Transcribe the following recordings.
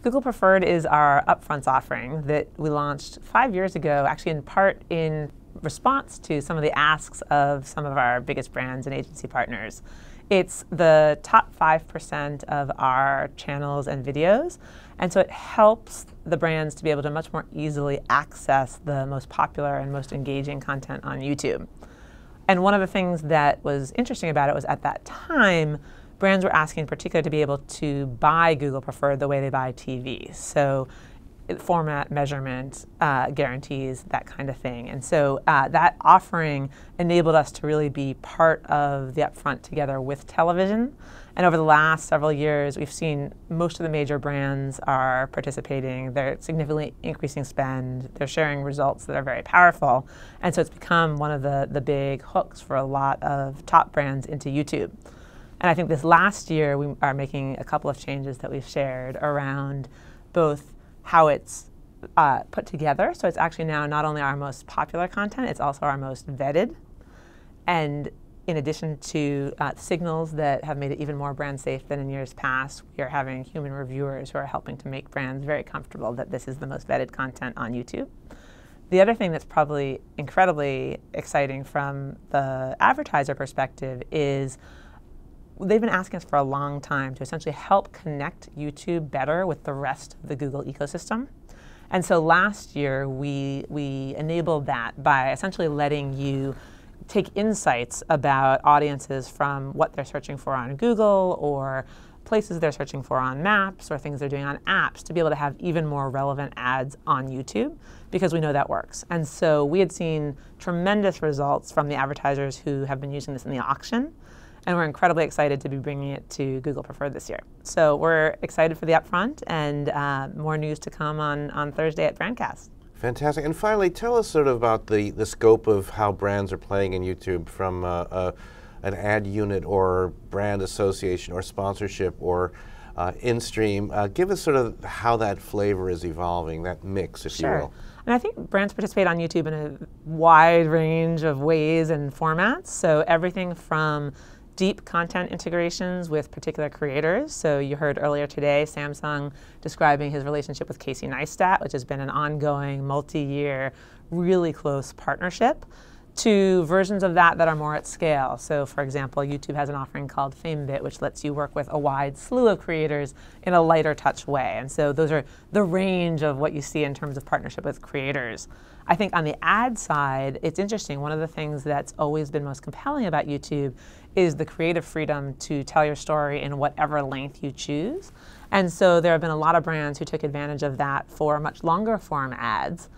Google Preferred is our upfront offering that we launched 5 years ago, actually in part in response to some of the asks of some of our biggest brands and agency partners. It's the top 5% of our channels and videos, and so it helps the brands to be able to much more easily access the most popular and most engaging content on YouTube. And one of the things that was interesting about it was at that time, brands were asking in particular to be able to buy Google Preferred the way they buy TV. So format, measurement, guarantees, that kind of thing. And so that offering enabled us to really be part of the upfront together with television. And over the last several years, we've seen most of the major brands are participating. They're significantly increasing spend. They're sharing results that are very powerful. And so it's become one of the big hooks for a lot of top brands into YouTube. And I think this last year, we are making a couple of changes that we've shared around both how it's put together. So it's actually now not only our most popular content, it's also our most vetted. And in addition to signals that have made it even more brand safe than in years past, we are having human reviewers who are helping to make brands very comfortable that this is the most vetted content on YouTube. The other thing that's probably incredibly exciting from the advertiser perspective is they've been asking us for a long time to essentially help connect YouTube better with the rest of the Google ecosystem. And so last year, we enabled that by essentially letting you take insights about audiences from what they're searching for on Google or places they're searching for on maps or things they're doing on apps to be able to have even more relevant ads on YouTube because we know that works. And so we had seen tremendous results from the advertisers who have been using this in the auction. And we're incredibly excited to be bringing it to Google Preferred this year. So we're excited for the upfront and more news to come on Thursday at Brandcast. Fantastic. And finally, tell us sort of about the scope of how brands are playing in YouTube from an ad unit or brand association or sponsorship or in-stream. Give us sort of how that flavor is evolving, that mix, if you will. And I think brands participate on YouTube in a wide range of ways and formats. So everything from deep content integrations with particular creators. So you heard earlier today Samsung describing his relationship with Casey Neistat, which has been an ongoing, multi-year, really close partnership, to versions of that are more at scale. So for example, YouTube has an offering called FameBit, which lets you work with a wide slew of creators in a lighter touch way. And so those are the range of what you see in terms of partnership with creators. I think on the ad side, it's interesting. One of the things that's always been most compelling about YouTube is the creative freedom to tell your story in whatever length you choose. And so there have been a lot of brands who took advantage of that for much longer form ads.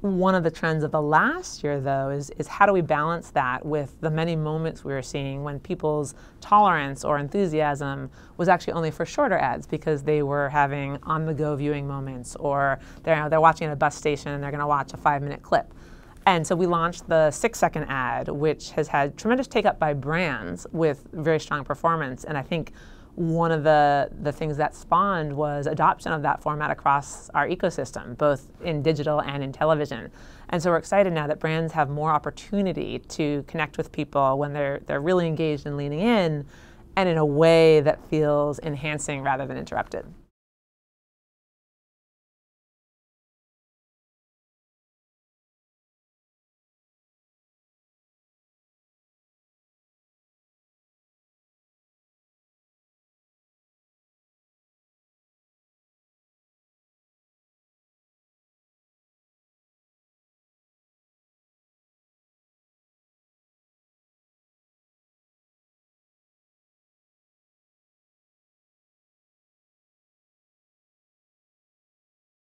One of the trends of the last year, though, is how do we balance that with the many moments we were seeing when people's tolerance or enthusiasm was actually only for shorter ads because they were having on-the-go viewing moments, or they're watching at a bus station and they're going to watch a 5-minute clip. And so we launched the 6-second ad, which has had tremendous take-up by brands with very strong performance. And I think one of the things that spawned was adoption of that format across our ecosystem, both in digital and in television. And so we're excited now that brands have more opportunity to connect with people when they're really engaged and leaning in, and in a way that feels enhancing rather than interrupted.